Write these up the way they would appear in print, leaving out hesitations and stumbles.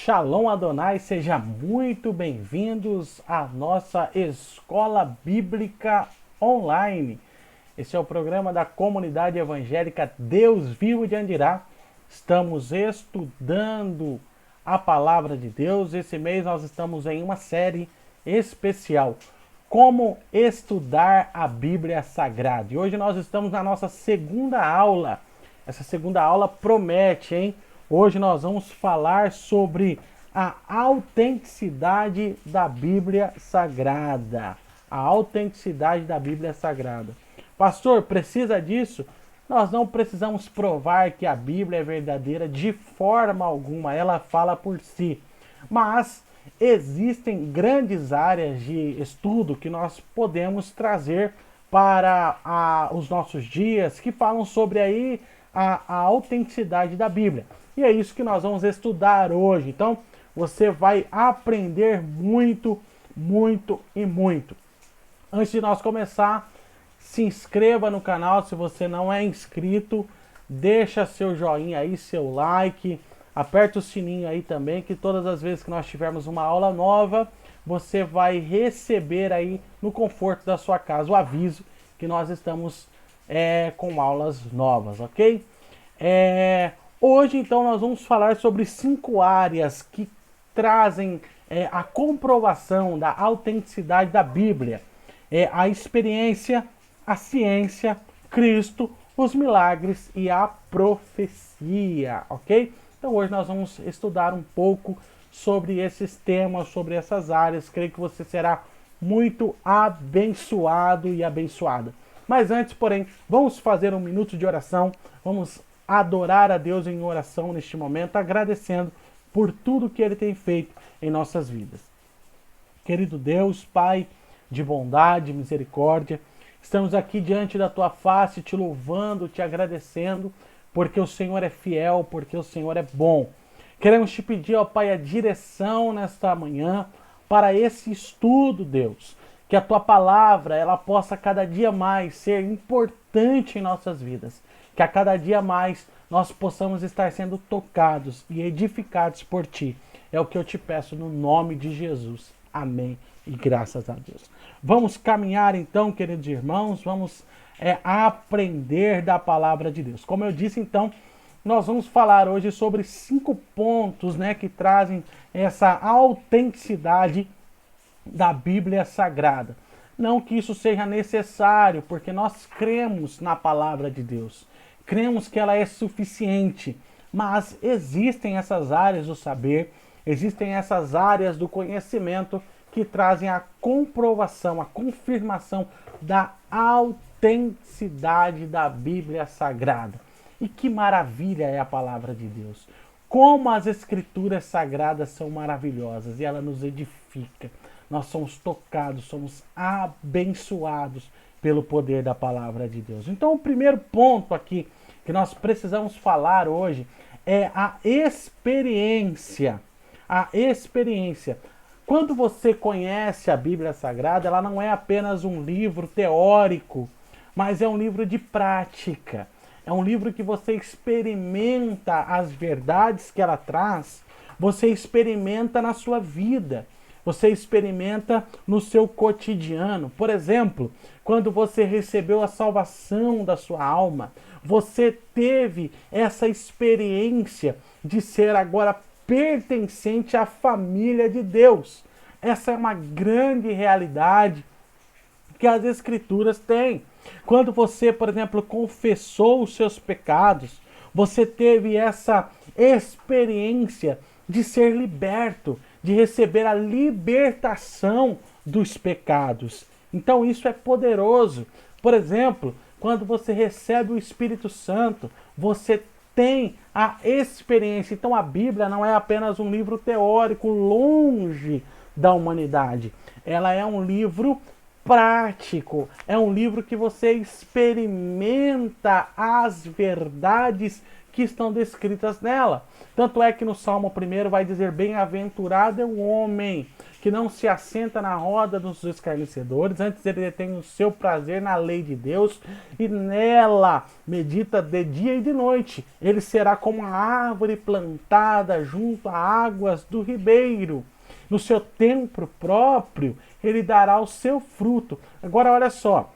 Shalom Adonai, sejam muito bem-vindos à nossa Escola Bíblica Online. Esse é o programa da comunidade evangélica Deus Vivo de Andirá. Estamos estudando a Palavra de Deus. Esse mês nós estamos em uma série especial, Como Estudar a Bíblia Sagrada. E hoje nós estamos na nossa segunda aula. Essa segunda aula promete, hein? Hoje nós vamos falar sobre a autenticidade da Bíblia Sagrada. A autenticidade da Bíblia Sagrada. Pastor, precisa disso? Nós não precisamos provar que a Bíblia é verdadeira de forma alguma. Ela fala por si. Mas existem grandes áreas de estudo que nós podemos trazer para os nossos dias, que falam sobre aí a autenticidade da Bíblia. E é isso que nós vamos estudar hoje. Então, você vai aprender muito, muito e muito. Antes de nós começar, se inscreva no canal se você não é inscrito. Deixa seu joinha aí, seu like. Aperta o sininho aí também, que todas as vezes que nós tivermos uma aula nova, você vai receber aí no conforto da sua casa o aviso que nós estamos com aulas novas, ok? Hoje, então, nós vamos falar sobre 5 áreas que trazem a comprovação da autenticidade da Bíblia. A experiência, a ciência, Cristo, os milagres e a profecia, ok? Então, hoje nós vamos estudar um pouco sobre esses temas, sobre essas áreas. Creio que você será muito abençoado e abençoada. Mas antes, porém, vamos fazer um minuto de oração. Vamos adorar a Deus em oração neste momento, agradecendo por tudo que Ele tem feito em nossas vidas. Querido Deus, Pai de bondade, misericórdia, estamos aqui diante da Tua face, te louvando, te agradecendo, porque o Senhor é fiel, porque o Senhor é bom. Queremos te pedir, ó Pai, a direção nesta manhã para esse estudo, Deus. Que a Tua palavra, ela possa cada dia mais ser importante em nossas vidas. Que a cada dia mais nós possamos estar sendo tocados e edificados por Ti. É o que eu te peço no nome de Jesus. Amém. E graças a Deus. Vamos caminhar então, queridos irmãos, vamos aprender da palavra de Deus. Como eu disse, então, nós vamos falar hoje sobre 5 pontos, que trazem essa autenticidade da Bíblia Sagrada. Não que isso seja necessário, porque nós cremos na palavra de Deus. Cremos que ela é suficiente, mas existem essas áreas do saber, existem essas áreas do conhecimento que trazem a comprovação, a confirmação da autenticidade da Bíblia Sagrada. E que maravilha é a palavra de Deus! Como as Escrituras Sagradas são maravilhosas e ela nos edifica. Nós somos tocados, somos abençoados pelo poder da palavra de Deus. Então, o primeiro ponto aqui que nós precisamos falar hoje é a experiência. A experiência. Quando você conhece a Bíblia Sagrada, ela não é apenas um livro teórico, mas é um livro de prática. É um livro que você experimenta as verdades que ela traz, você experimenta na sua vida. Você experimenta no seu cotidiano. Por exemplo, quando você recebeu a salvação da sua alma, você teve essa experiência de ser agora pertencente à família de Deus. Essa é uma grande realidade que as Escrituras têm. Quando você, por exemplo, confessou os seus pecados, você teve essa experiência de ser liberto, de receber a libertação dos pecados. Então isso é poderoso. Por exemplo, quando você recebe o Espírito Santo, você tem a experiência. Então a Bíblia não é apenas um livro teórico longe da humanidade. Ela é um livro prático. É um livro que você experimenta as verdades que estão descritas nela. Tanto é que no Salmo 1 vai dizer: bem-aventurado é o homem que não se assenta na roda dos escarnecedores, antes ele tem o seu prazer na lei de Deus, e nela medita de dia e de noite. Ele será como a árvore plantada junto a águas do ribeiro. No seu tempo próprio, ele dará o seu fruto. Agora, olha só.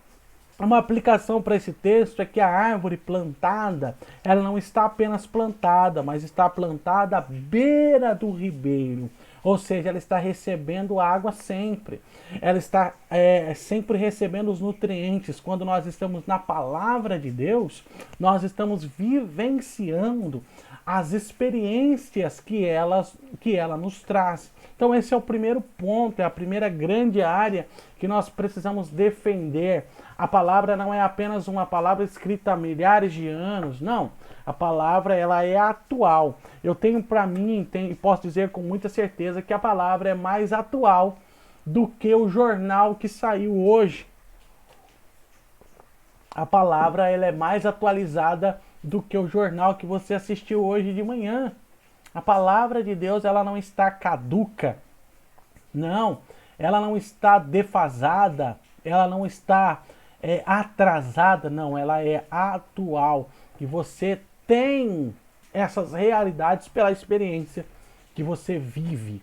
Uma aplicação para esse texto é que a árvore plantada, ela não está apenas plantada, mas está plantada à beira do ribeiro. Ou seja, ela está recebendo água sempre. Ela está sempre recebendo os nutrientes. Quando nós estamos na palavra de Deus, nós estamos vivenciando as experiências que ela nos traz. Então esse é o primeiro ponto, é a primeira grande área que nós precisamos defender. A palavra não é apenas uma palavra escrita há milhares de anos, não. A palavra ela é atual. Eu tenho para mim, posso dizer com muita certeza que a palavra é mais atual do que o jornal que saiu hoje. A palavra ela é mais atualizada do que o jornal que você assistiu hoje de manhã. A palavra de Deus ela não está caduca. Não, ela não está defasada, ela não está atrasada, não, ela é atual. E você tem essas realidades pela experiência que você vive.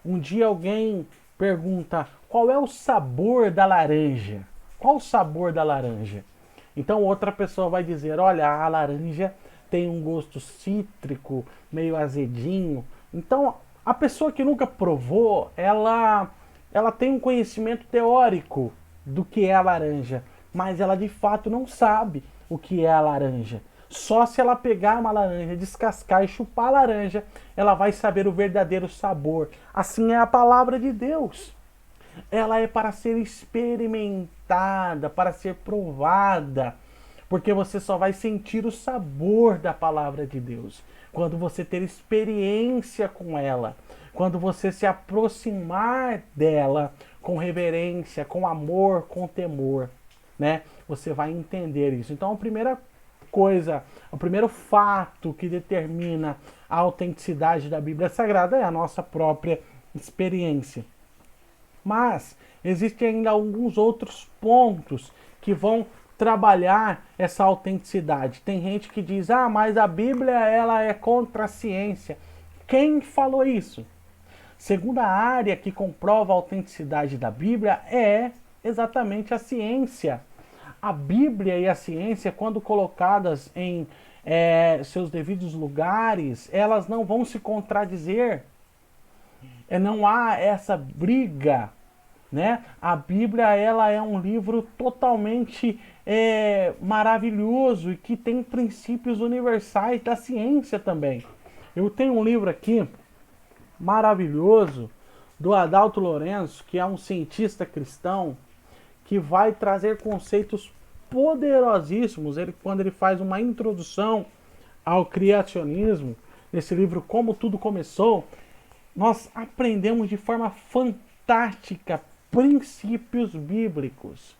Um dia alguém pergunta qual é o sabor da laranja? Qual o sabor da laranja? Então outra pessoa vai dizer, olha, a laranja tem um gosto cítrico, meio azedinho. Então a pessoa que nunca provou, ela tem um conhecimento teórico do que é a laranja, mas ela de fato não sabe o que é a laranja. Só se ela pegar uma laranja, descascar e chupar a laranja, ela vai saber o verdadeiro sabor. Assim é a palavra de Deus. Ela é para ser experimentada, para ser provada, porque você só vai sentir o sabor da palavra de Deus quando você ter experiência com ela, quando você se aproximar dela com reverência, com amor, com temor, né? Você vai entender isso. Então, a primeira coisa, o primeiro fato que determina a autenticidade da Bíblia Sagrada é a nossa própria experiência. Mas existem ainda alguns outros pontos que vão trabalhar essa autenticidade. Tem gente que diz, mas a Bíblia ela é contra a ciência. Quem falou isso? Segunda área que comprova a autenticidade da Bíblia é exatamente a ciência. A Bíblia e a ciência, quando colocadas em seus devidos lugares, elas não vão se contradizer. Não há essa briga, né? A Bíblia ela é um livro totalmente maravilhoso e que tem princípios universais da ciência também. Eu tenho um livro aqui maravilhoso do Adalto Lourenço, que é um cientista cristão, que vai trazer conceitos poderosíssimos. Quando ele faz uma introdução ao criacionismo, nesse livro Como Tudo Começou, nós aprendemos de forma fantástica princípios bíblicos.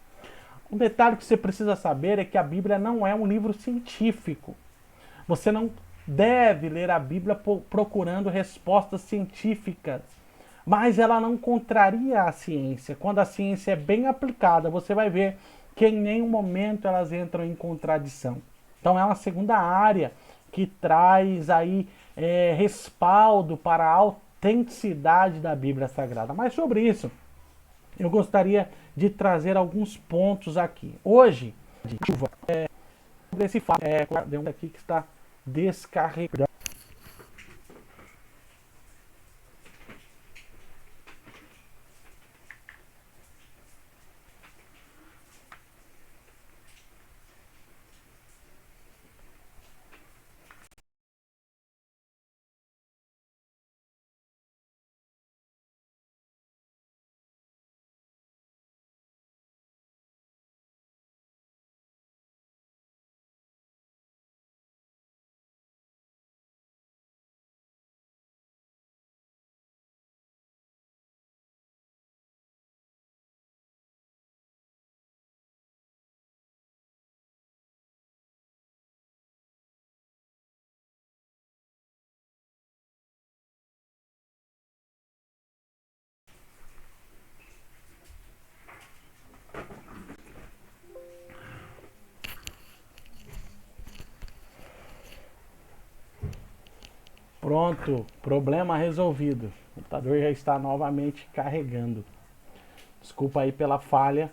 Um detalhe que você precisa saber é que a Bíblia não é um livro científico. Você não deve ler a Bíblia procurando respostas científicas, mas ela não contraria a ciência. Quando a ciência é bem aplicada, você vai ver que em nenhum momento elas entram em contradição. Então é uma segunda área que traz aí respaldo para a autenticidade da Bíblia Sagrada. Mas sobre isso, eu gostaria de trazer alguns pontos aqui. Hoje, sobre esse fato, aqui que está descarregado. Pronto, problema resolvido. O computador já está novamente carregando. Desculpa aí pela falha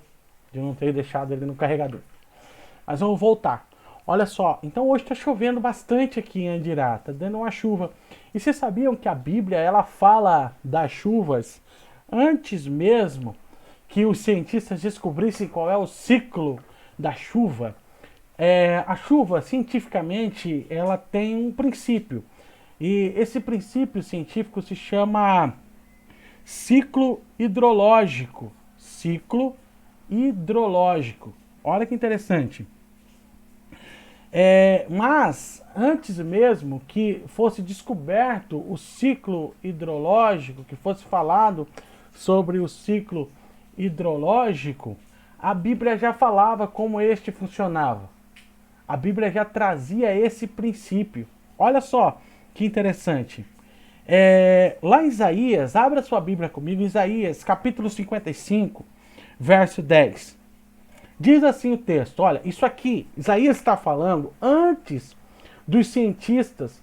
de não ter deixado ele no carregador. Mas vamos voltar. Olha só, então hoje está chovendo bastante aqui em Andirá, está dando uma chuva. E vocês sabiam que a Bíblia ela fala das chuvas antes mesmo que os cientistas descobrissem qual é o ciclo da chuva? A chuva, cientificamente, ela tem um princípio. E esse princípio científico se chama ciclo hidrológico. Ciclo hidrológico. Olha que interessante. Mas, antes mesmo que fosse descoberto o ciclo hidrológico, que fosse falado sobre o ciclo hidrológico, a Bíblia já falava como este funcionava. A Bíblia já trazia esse princípio. Olha só que interessante. Lá em Isaías, abra sua Bíblia comigo, Isaías, capítulo 55, verso 10. Diz assim o texto, olha, isso aqui, Isaías está falando antes dos cientistas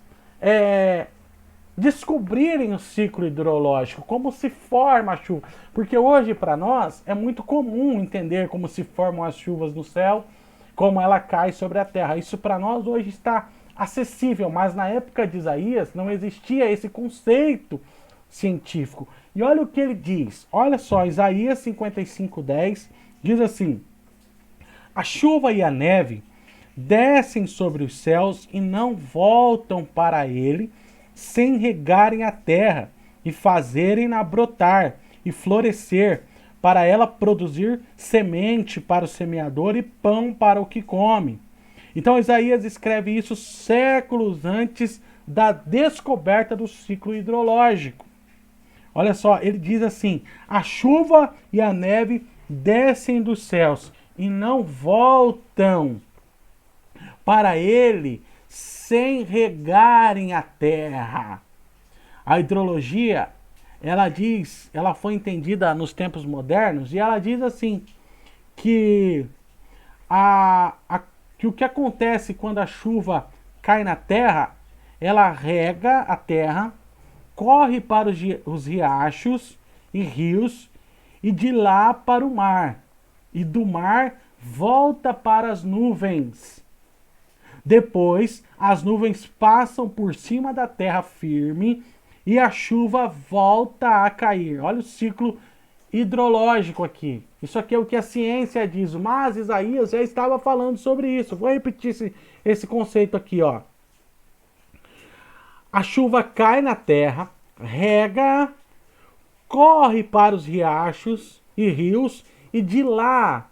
descobrirem o ciclo hidrológico, como se forma a chuva. Porque hoje, para nós, é muito comum entender como se formam as chuvas no céu, como ela cai sobre a terra. Isso para nós hoje está acessível, mas na época de Isaías não existia esse conceito científico. E olha o que ele diz, olha só, Isaías 55:10 diz assim: a chuva e a neve descem sobre os céus e não voltam para ele, sem regarem a terra e fazerem-na brotar e florescer, para ela produzir semente para o semeador e pão para o que come. Então Isaías escreve isso séculos antes da descoberta do ciclo hidrológico. Olha só, ele diz assim: a chuva e a neve descem dos céus e não voltam para ele sem regarem a terra. A hidrologia, ela foi entendida nos tempos modernos e ela diz assim que que o que acontece quando a chuva cai na terra, ela rega a terra, corre para os riachos e rios e de lá para o mar. E do mar volta para as nuvens. Depois, as nuvens passam por cima da terra firme e a chuva volta a cair. Olha o ciclo hidrológico aqui. Isso aqui é o que a ciência diz, mas Isaías já estava falando sobre isso. Vou repetir esse conceito aqui, ó. A chuva cai na terra, rega, corre para os riachos e rios e de lá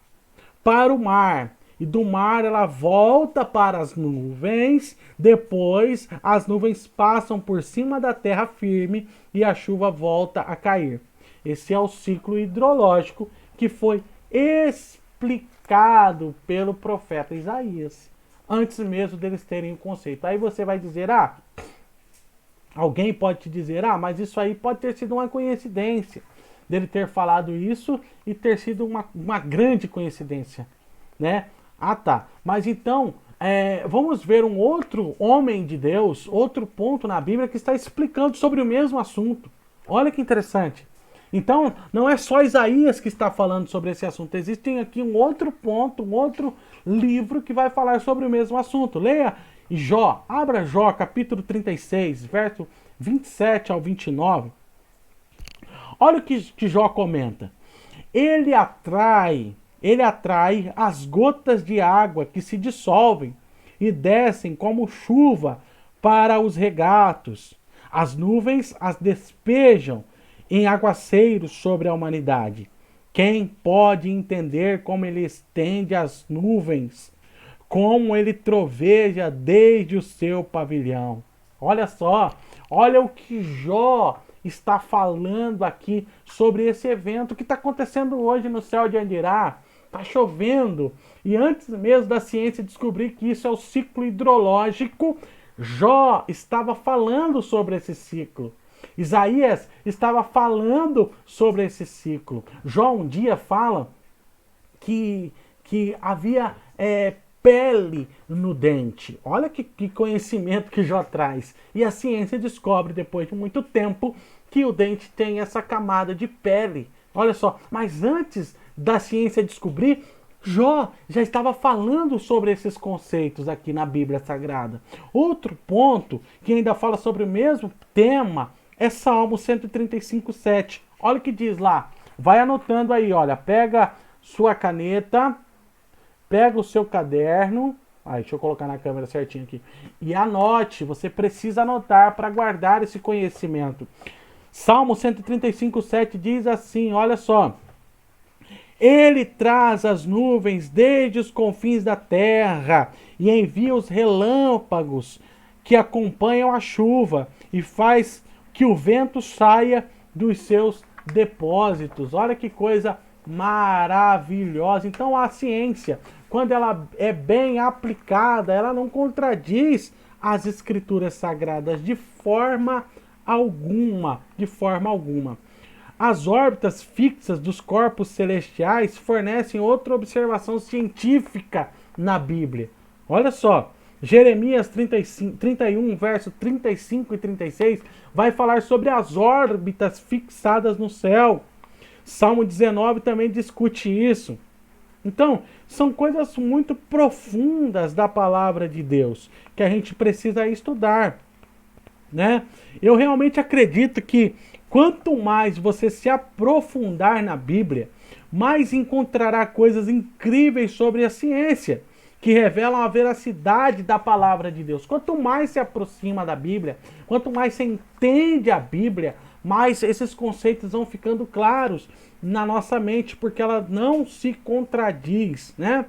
para o mar. E do mar ela volta para as nuvens, depois as nuvens passam por cima da terra firme e a chuva volta a cair. Esse é o ciclo hidrológico que foi explicado pelo profeta Isaías, antes mesmo deles terem o conceito. Aí você vai dizer, alguém pode te dizer, mas isso aí pode ter sido uma coincidência, dele ter falado isso e ter sido uma grande coincidência, né? Tá. Mas então, vamos ver um outro homem de Deus, outro ponto na Bíblia que está explicando sobre o mesmo assunto. Olha que interessante. Então, não é só Isaías que está falando sobre esse assunto. Existe aqui um outro ponto, um outro livro que vai falar sobre o mesmo assunto. Leia Jó, abra Jó, capítulo 36, verso 27 ao 29. Olha o que Jó comenta. Ele atrai as gotas de água que se dissolvem e descem como chuva para os regatos. As nuvens as despejam em aguaceiros sobre a humanidade. Quem pode entender como ele estende as nuvens, como ele troveja desde o seu pavilhão? Olha só, olha o que Jó está falando aqui sobre esse evento que está acontecendo hoje no céu de Andirá. Está chovendo. E antes mesmo da ciência descobrir que isso é o ciclo hidrológico, Jó estava falando sobre esse ciclo. Isaías estava falando sobre esse ciclo. Jó um dia fala que havia pele no dente. Olha que conhecimento que Jó traz. E a ciência descobre, depois de muito tempo, que o dente tem essa camada de pele. Olha só, mas antes da ciência descobrir, Jó já estava falando sobre esses conceitos aqui na Bíblia Sagrada. Outro ponto que ainda fala sobre o mesmo tema é Salmo 135:7. Olha o que diz lá. Vai anotando aí, olha. Pega sua caneta, pega o seu caderno. Deixa eu colocar na câmera certinho aqui. E anote. Você precisa anotar para guardar esse conhecimento. Salmo 135:7 diz assim, olha só. Ele traz as nuvens desde os confins da terra e envia os relâmpagos que acompanham a chuva e faz que o vento saia dos seus depósitos. Olha que coisa maravilhosa. Então a ciência, quando ela é bem aplicada, ela não contradiz as escrituras sagradas de forma alguma, de forma alguma. As órbitas fixas dos corpos celestiais fornecem outra observação científica na Bíblia. Olha só, Jeremias 31, verso 35 e 36, vai falar sobre as órbitas fixadas no céu. Salmo 19 também discute isso. Então, são coisas muito profundas da palavra de Deus que a gente precisa estudar, né? Eu realmente acredito que quanto mais você se aprofundar na Bíblia, mais encontrará coisas incríveis sobre a ciência, que revelam a veracidade da palavra de Deus. Quanto mais se aproxima da Bíblia, quanto mais você entende a Bíblia, mais esses conceitos vão ficando claros na nossa mente, porque ela não se contradiz, né?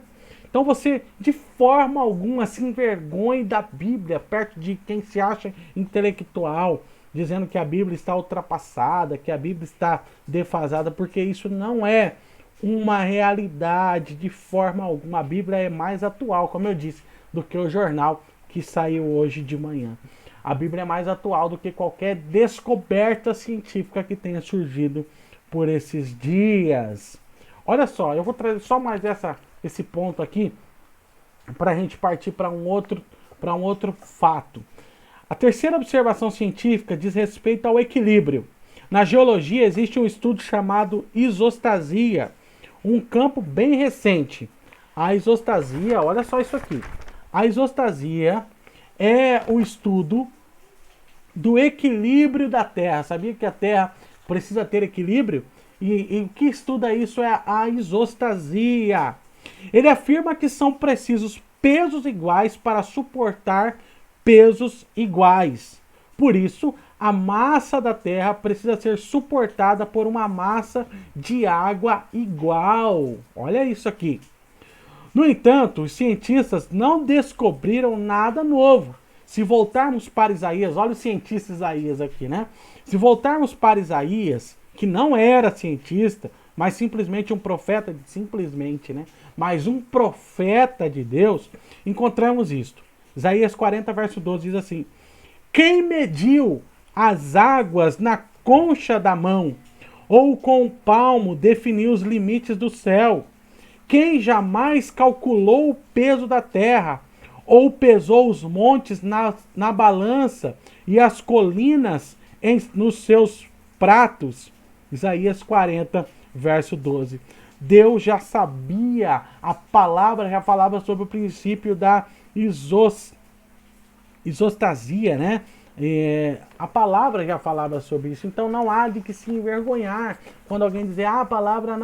Então você, de forma alguma, se envergonhe da Bíblia perto de quem se acha intelectual, dizendo que a Bíblia está ultrapassada, que a Bíblia está defasada, porque isso não é uma realidade de forma alguma. A Bíblia é mais atual, como eu disse, do que o jornal que saiu hoje de manhã. A Bíblia é mais atual do que qualquer descoberta científica que tenha surgido por esses dias. Olha só, eu vou trazer só mais esse ponto aqui para a gente partir para um outro fato. A terceira observação científica diz respeito ao equilíbrio. Na geologia existe um estudo chamado isostasia, um campo bem recente. A isostasia, olha só isso aqui. A isostasia é o estudo do equilíbrio da Terra. Sabia que a Terra precisa ter equilíbrio? E o que estuda isso é a isostasia. Ele afirma que são precisos pesos iguais para suportar pesos iguais. Por isso, a massa da Terra precisa ser suportada por uma massa de água igual. Olha isso aqui. No entanto, os cientistas não descobriram nada novo. Se voltarmos para Isaías, olha o cientista Isaías aqui, né? Se voltarmos para Isaías, que não era cientista, mas simplesmente um profeta, mas um profeta de Deus, encontramos isto. Isaías 40, verso 12 diz assim: quem mediu as águas na concha da mão, ou com o palmo definiu os limites do céu? Quem jamais calculou o peso da terra, ou pesou os montes na balança e as colinas nos seus pratos? Isaías 40, verso 12. Deus já sabia, a palavra já falava sobre o princípio da isostasia, né? A palavra já falava sobre isso, então não há de que se envergonhar quando alguém dizer a palavra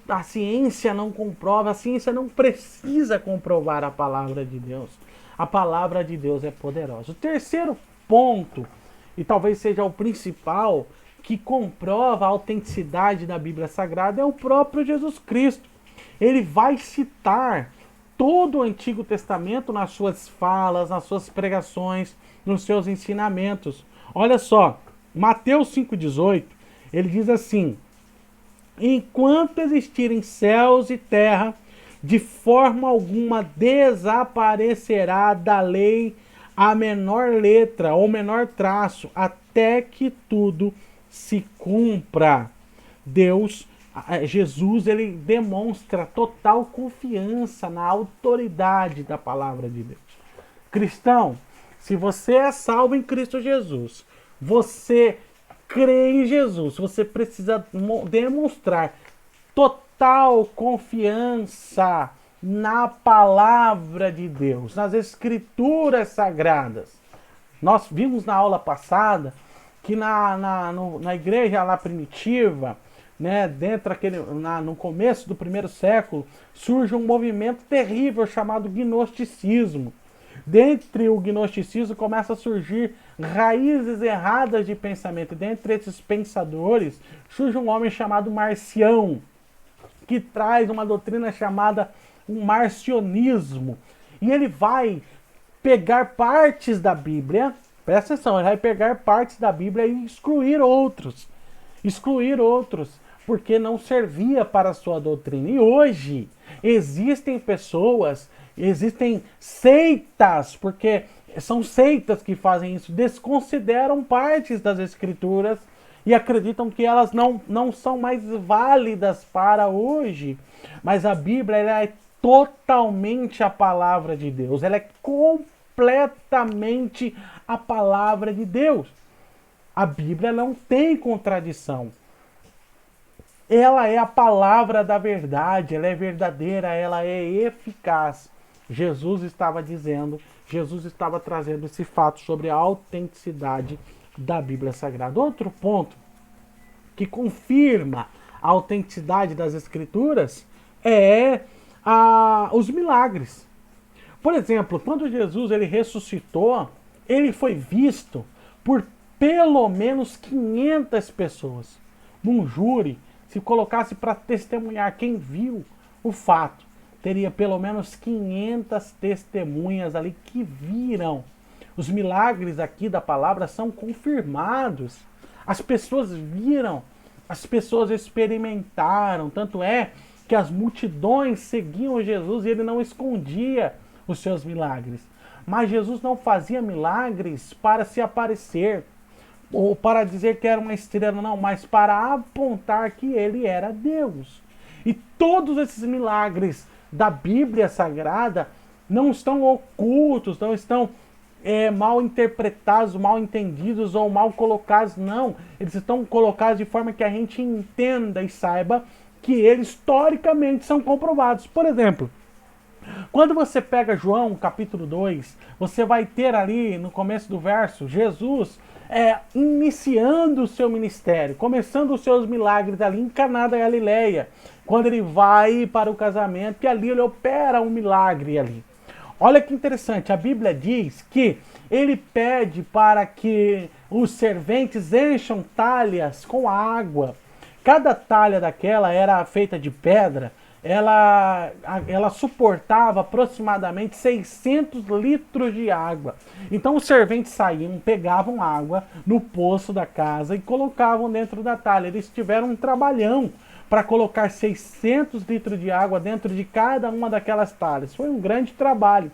a ciência não comprova, a ciência não precisa comprovar a palavra de Deus. A palavra de Deus é poderosa. O terceiro ponto, e talvez seja o principal, que comprova a autenticidade da Bíblia Sagrada é o próprio Jesus Cristo. Ele vai citar todo o Antigo Testamento nas suas falas, nas suas pregações, nos seus ensinamentos. Olha só, Mateus 5,18, ele diz assim: enquanto existirem céus e terra, de forma alguma desaparecerá da lei a menor letra ou menor traço, até que tudo se cumpra. Deus Jesus ele demonstra total confiança na autoridade da palavra de Deus. Cristão, se você é salvo em Cristo Jesus, você crê em Jesus, você precisa demonstrar total confiança na palavra de Deus, nas escrituras sagradas. Nós vimos na aula passada que na igreja lá primitiva, né, no começo do primeiro século, surge um movimento terrível chamado gnosticismo. Dentre o gnosticismo começa a surgir raízes erradas de pensamento. Dentre esses pensadores surge um homem chamado Marcião, que traz uma doutrina chamada um marcionismo. E ele vai pegar partes da Bíblia, presta atenção, ele vai pegar partes da Bíblia e excluir outros, porque não servia para a sua doutrina. E hoje existem pessoas, existem seitas, porque são seitas que fazem isso, desconsideram partes das escrituras e acreditam que elas não são mais válidas para hoje. Mas a Bíblia ela é totalmente a palavra de Deus, ela é completamente a palavra de Deus. A Bíblia não tem contradição. Ela é a palavra da verdade, ela é verdadeira, ela é eficaz. Jesus estava dizendo, Jesus estava trazendo esse fato sobre a autenticidade da Bíblia Sagrada. Outro ponto que confirma a autenticidade das Escrituras é os milagres. Por exemplo, quando Jesus ele ressuscitou, ele foi visto por pelo menos 500 pessoas. Num júri, se colocasse para testemunhar quem viu o fato, teria pelo menos 500 testemunhas ali que viram. Os milagres aqui da palavra são confirmados. As pessoas viram, as pessoas experimentaram. Tanto é que as multidões seguiam Jesus e ele não escondia os seus milagres. Mas Jesus não fazia milagres para se aparecer ou para dizer que era uma estrela, não, mas para apontar que ele era Deus. E todos esses milagres da Bíblia Sagrada não estão ocultos, não estão mal interpretados, mal entendidos ou mal colocados, não. Eles estão colocados de forma que a gente entenda e saiba que eles historicamente são comprovados. Por exemplo, quando você pega João capítulo 2, você vai ter ali no começo do verso, Jesus iniciando o seu ministério, começando os seus milagres ali em Caná da Galileia, quando ele vai para o casamento, e ali ele opera um milagre ali. Olha que interessante, a Bíblia diz que ele pede para que os serventes encham talhas com água. Cada talha daquela era feita de pedra, ela suportava aproximadamente 600 litros de água. Então os serventes saíam, pegavam água no poço da casa e colocavam dentro da talha. Eles tiveram um trabalhão para colocar 600 litros de água dentro de cada uma daquelas talhas. Foi um grande trabalho.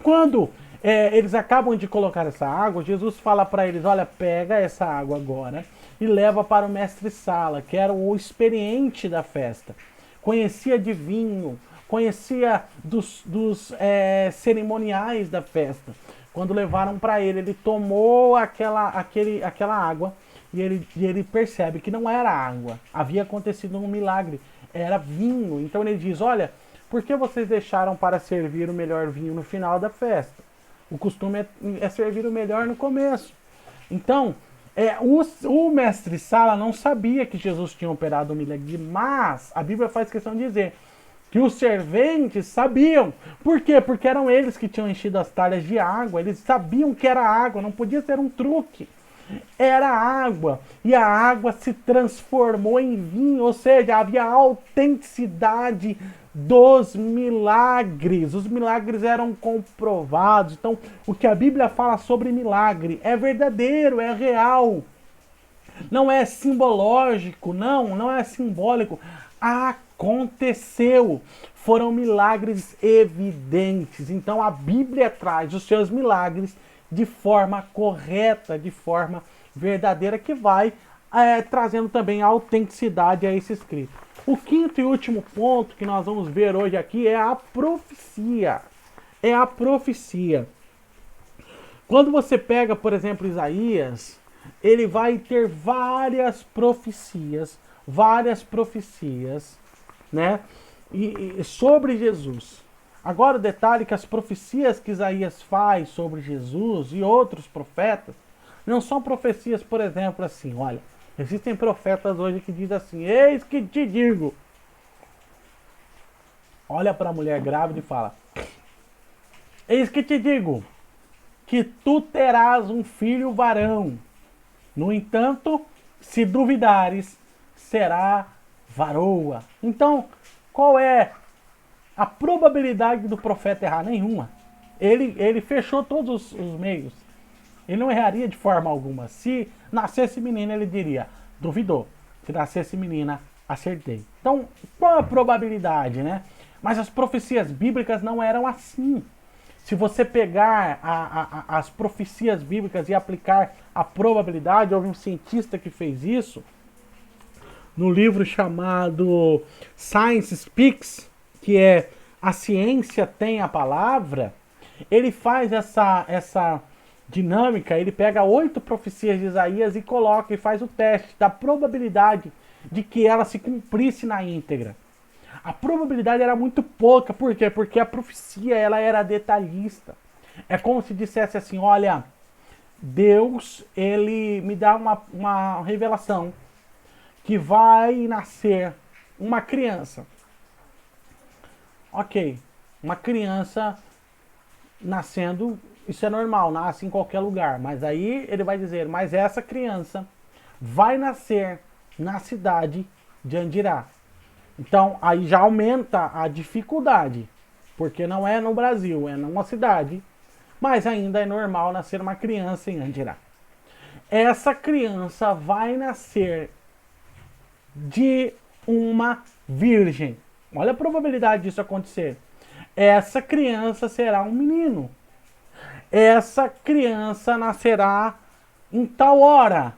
Quando eles acabam de colocar essa água, Jesus fala para eles, olha, pega essa água agora e leva para o mestre-sala, que era o experiente da festa. Conhecia de vinho, conhecia dos cerimoniais da festa. Quando levaram para ele, ele tomou aquela água e ele percebe que não era água. Havia acontecido um milagre, era vinho. Então ele diz, olha, por que vocês deixaram para servir o melhor vinho no final da festa? O costume é servir o melhor no começo. Então, o mestre-sala não sabia que Jesus tinha operado o milagre, mas a Bíblia faz questão de dizer que os serventes sabiam. Por quê? Porque eram eles que tinham enchido as talhas de água, eles sabiam que era água, não podia ser um truque. Era água, e a água se transformou em vinho, ou seja, havia autenticidade dos milagres. Os milagres eram comprovados. Então, o que a Bíblia fala sobre milagre é verdadeiro, é real. Não é simbológico, não é simbólico. Aconteceu. Foram milagres evidentes. Então, a Bíblia traz os seus milagres de forma correta, de forma verdadeira, que vai trazendo também a autenticidade a esse escrito. O quinto e último ponto que nós vamos ver hoje aqui é a profecia. É a profecia. Quando você pega, por exemplo, Isaías, ele vai ter várias profecias, né? E sobre Jesus. Agora o detalhe é que as profecias que Isaías faz sobre Jesus e outros profetas não são profecias, por exemplo, assim, olha, existem profetas hoje que dizem assim, eis que te digo. Olha para a mulher grávida e fala, eis que te digo, que tu terás um filho varão. No entanto, se duvidares, será varoa. Então, qual é a probabilidade do profeta errar? Nenhuma. Ele fechou todos os meios. Ele não erraria de forma alguma. Se nascesse menina, ele diria, duvidou. Se nascesse menina, acertei. Então, qual a probabilidade, né? Mas as profecias bíblicas não eram assim. Se você pegar as profecias bíblicas e aplicar a probabilidade, houve um cientista que fez isso, no livro chamado Science Speaks, que é A Ciência Tem a Palavra, ele faz essa dinâmica, ele pega 8 profecias de Isaías e coloca e faz o teste da probabilidade de que ela se cumprisse na íntegra. A probabilidade era muito pouca, por quê? Porque a profecia ela era detalhista. É como se dissesse assim, olha, Deus ele me dá uma revelação que vai nascer uma criança. Ok, uma criança nascendo, isso é normal, nasce em qualquer lugar. Mas aí ele vai dizer, mas essa criança vai nascer na cidade de Andirá. Então, aí já aumenta a dificuldade, porque não é no Brasil, é numa cidade, mas ainda é normal nascer uma criança em Andirá. Essa criança vai nascer de uma virgem. Olha a probabilidade disso acontecer. Essa criança será um menino. Essa criança nascerá em tal hora.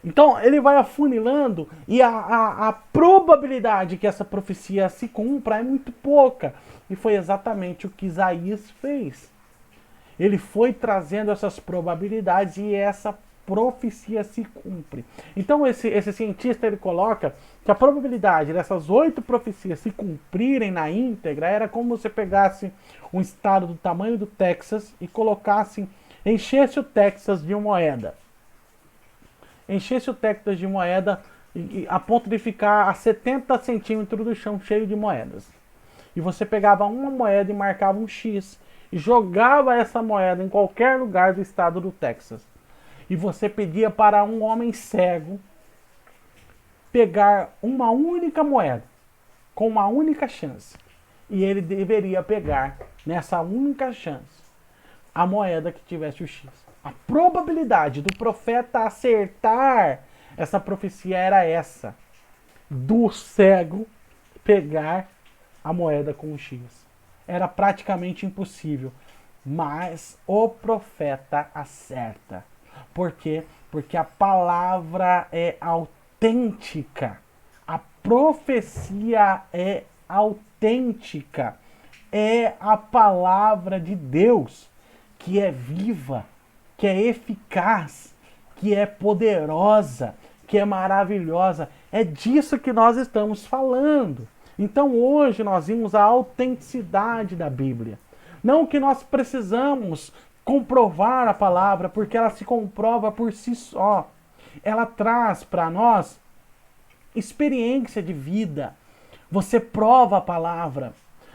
Então ele vai afunilando e a probabilidade que essa profecia se cumpra é muito pouca. E foi exatamente o que Isaías fez. Ele foi trazendo essas probabilidades e essa profecia se cumpre. Então esse cientista ele coloca que a probabilidade dessas 8 profecias se cumprirem na íntegra era como você pegasse um estado do tamanho do Texas e colocasse, enchesse o Texas de moeda. Enchesse o Texas de moeda a ponto de ficar a 70 centímetros do chão cheio de moedas. E você pegava uma moeda e marcava um X e jogava essa moeda em qualquer lugar do estado do Texas. E você pedia para um homem cego pegar uma única moeda, com uma única chance. E ele deveria pegar, nessa única chance, a moeda que tivesse o X. A probabilidade do profeta acertar essa profecia era essa: do cego pegar a moeda com o X. Era praticamente impossível. Mas o profeta acerta. Por quê? Porque a palavra é autêntica. A profecia é autêntica. É a palavra de Deus que é viva, que é eficaz, que é poderosa, que é maravilhosa. É disso que nós estamos falando. Então hoje nós vimos a autenticidade da Bíblia. Não que nós precisamos comprovar a palavra, porque ela se comprova por si só. Ela traz para nós experiência de vida. Você prova a palavra.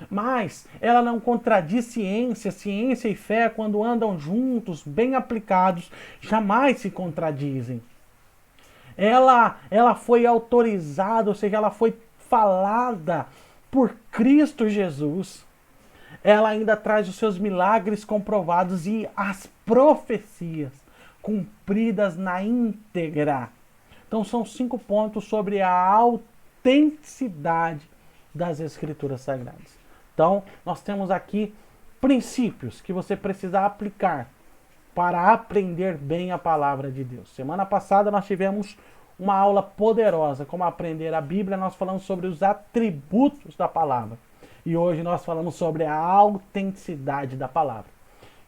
Mas ela não contradiz ciência. Ciência e fé, quando andam juntos, bem aplicados, jamais se contradizem. Ela foi autorizada, ou seja, ela foi falada por Cristo Jesus. Ela ainda traz os seus milagres comprovados e as profecias cumpridas na íntegra. Então são 5 pontos sobre a autenticidade das Escrituras Sagradas. Então nós temos aqui princípios que você precisa aplicar para aprender bem a palavra de Deus. Semana passada nós tivemos uma aula poderosa, como aprender a Bíblia. Nós falamos sobre os atributos da palavra. E hoje nós falamos sobre a autenticidade da palavra.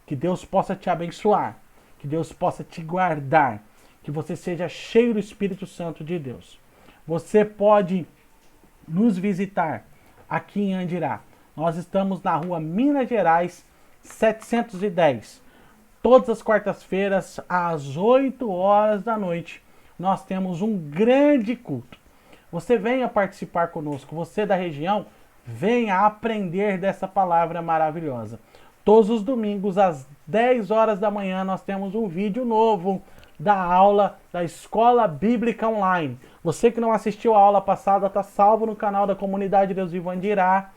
Que Deus possa te abençoar, que Deus possa te guardar, que você seja cheio do Espírito Santo de Deus. Você pode nos visitar aqui em Andirá. Nós estamos na rua Minas Gerais 710. Todas as quartas-feiras, às 8 horas da noite, nós temos um grande culto. Você venha participar conosco. Você da região, venha aprender dessa palavra maravilhosa. Todos os domingos, às 10 horas da manhã, nós temos um vídeo novo da aula da Escola Bíblica Online. Você que não assistiu a aula passada, está salvo no canal da Comunidade Deus Vivo Andirá.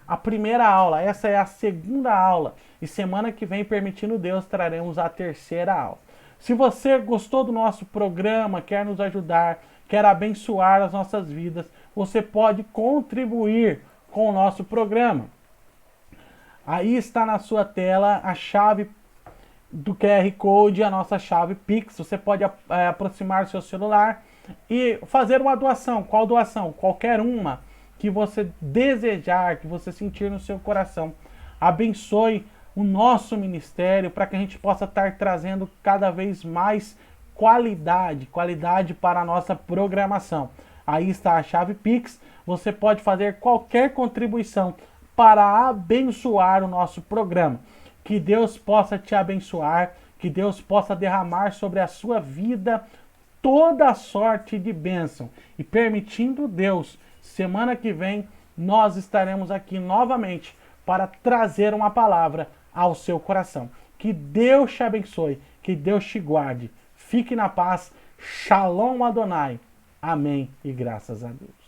A primeira aula, essa é a segunda aula. E semana que vem, permitindo Deus, traremos a terceira aula. Se você gostou do nosso programa, quer nos ajudar, quer abençoar as nossas vidas, você pode contribuir com o nosso programa. Aí está na sua tela a chave do QR Code, a nossa chave Pix. Você pode aproximar o seu celular e fazer uma doação. Qual doação? Qualquer uma que você desejar, que você sentir no seu coração. Abençoe o nosso ministério para que a gente possa estar trazendo cada vez mais qualidade para a nossa programação. Aí está a chave Pix. Você pode fazer qualquer contribuição para abençoar o nosso programa. Que Deus possa te abençoar, que Deus possa derramar sobre a sua vida toda a sorte de bênção. E permitindo Deus, semana que vem, nós estaremos aqui novamente para trazer uma palavra ao seu coração. Que Deus te abençoe, que Deus te guarde. Fique na paz. Shalom Adonai. Amém e graças a Deus.